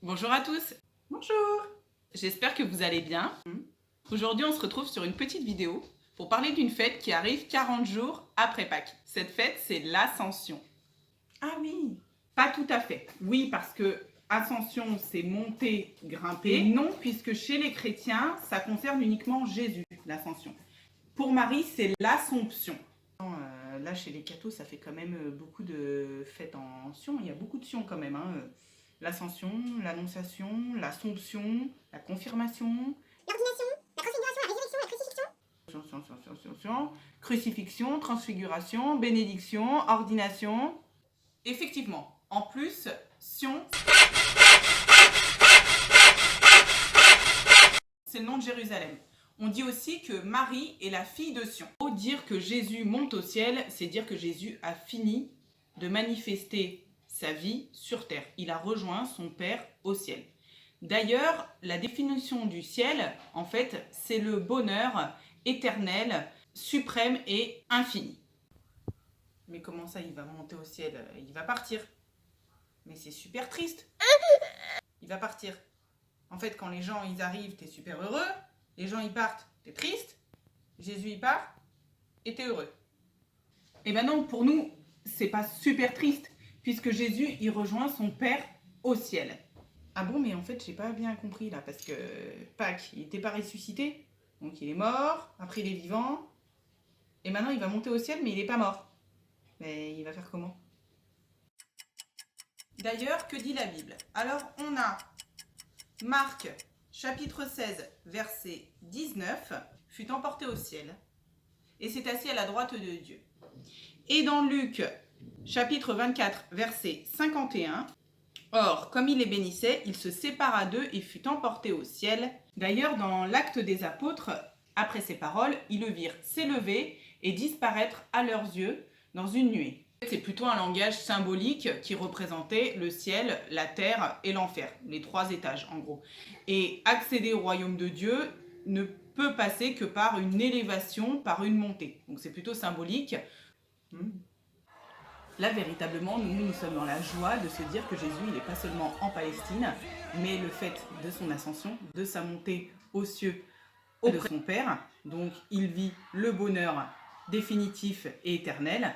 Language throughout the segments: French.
Bonjour à tous. Bonjour. J'espère que vous allez bien. Aujourd'hui, on se retrouve sur une petite vidéo pour parler d'une fête qui arrive 40 jours après Pâques. Cette fête, c'est l'Ascension. Ah oui. Pas tout à fait. Oui, parce que Ascension, c'est monter, grimper. Et non, puisque chez les chrétiens, ça concerne uniquement Jésus, l'Ascension. Pour Marie, c'est l'Assomption. Là, chez les cathos, ça fait quand même beaucoup de fêtes en sion. Il y a beaucoup de sion quand même. L'Ascension, l'Annonciation, l'Assomption, la Confirmation, l'ordination, la transfiguration, la résurrection, la crucifixion. Crucifixion, transfiguration, bénédiction, ordination. Effectivement, en plus, Sion, c'est le nom de Jérusalem. On dit aussi que Marie est la fille de Sion. Pour dire que Jésus monte au ciel, c'est dire que Jésus a fini de manifester sa vie sur terre. Il a rejoint son Père au ciel. D'ailleurs, la définition du ciel, en fait, c'est le bonheur éternel, suprême et infini. Mais comment ça, il va monter au ciel? Il va partir. Mais c'est super triste. Il va partir. En fait, quand les gens ils arrivent, t'es super heureux. Les gens ils partent, t'es triste. Jésus il part, et t'es heureux. Et ben non, pour nous, c'est pas super triste, puisque Jésus il rejoint son Père au ciel. Ah bon, mais en fait, j'ai pas bien compris là, parce que Pâques, il n'était pas ressuscité, donc il est mort, après il est vivant, et maintenant il va monter au ciel, mais il n'est pas mort. Mais il va faire comment? D'ailleurs, que dit la Bible? Alors, on a Marc, chapitre 16, verset 19, fut emporté au ciel, et s'est assis à la droite de Dieu. Et dans Luc, chapitre 24, verset 51, or, comme il les bénissait, il se sépara d'eux et fut emporté au ciel. D'ailleurs, dans l'Acte des Apôtres, après ces paroles, ils le virent s'élever et disparaître à leurs yeux dans une nuée. C'est plutôt un langage symbolique qui représentait le ciel, la terre et l'enfer, les trois étages en gros. Et accéder au royaume de Dieu ne peut passer que par une élévation, par une montée. Donc c'est plutôt symbolique. Là, véritablement, nous sommes dans la joie de se dire que Jésus, il n'est pas seulement en Palestine, mais le fait de son ascension, de sa montée aux cieux auprès de son Père. Donc, il vit le bonheur définitif et éternel.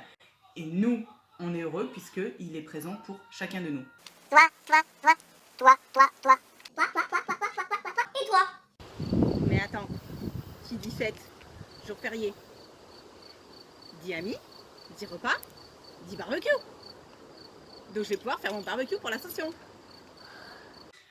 Et nous, on est heureux puisqu'il est présent pour chacun de nous. Toi. Et toi? Mais attends, qui dit fête, jour férié, dit ami, dit repas, dit barbecue. Donc je vais pouvoir faire mon barbecue pour l'Ascension.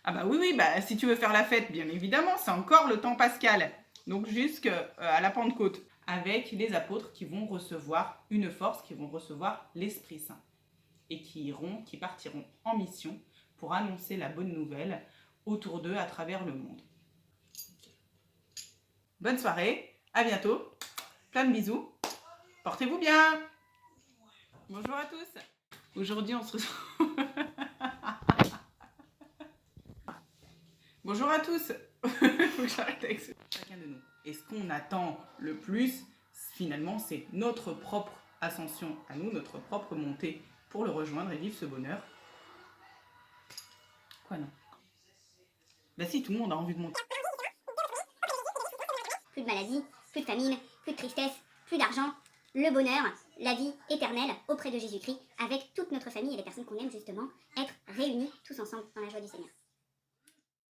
Ah bah oui, si tu veux faire la fête, bien évidemment, c'est encore le temps pascal. Donc jusqu'à la Pentecôte, avec les apôtres qui vont recevoir une force, qui vont recevoir l'Esprit Saint. Et qui partiront en mission pour annoncer la bonne nouvelle autour d'eux à travers le monde. Bonne soirée, à bientôt, plein de bisous, portez-vous bien. Bonjour à tous. Aujourd'hui on se retrouve... Bonjour à tous. Faut que j'arrête avec ça. Chacun de nous. Et ce qu'on attend le plus, finalement, c'est notre propre ascension à nous, notre propre montée pour le rejoindre et vivre ce bonheur. Quoi non? Bah si, tout le monde a envie de monter. Plus de maladie, plus de famine, plus de tristesse, plus d'argent, le bonheur, la vie éternelle auprès de Jésus-Christ, avec toute notre famille et les personnes qu'on aime justement, être réunis tous ensemble dans la joie du Seigneur.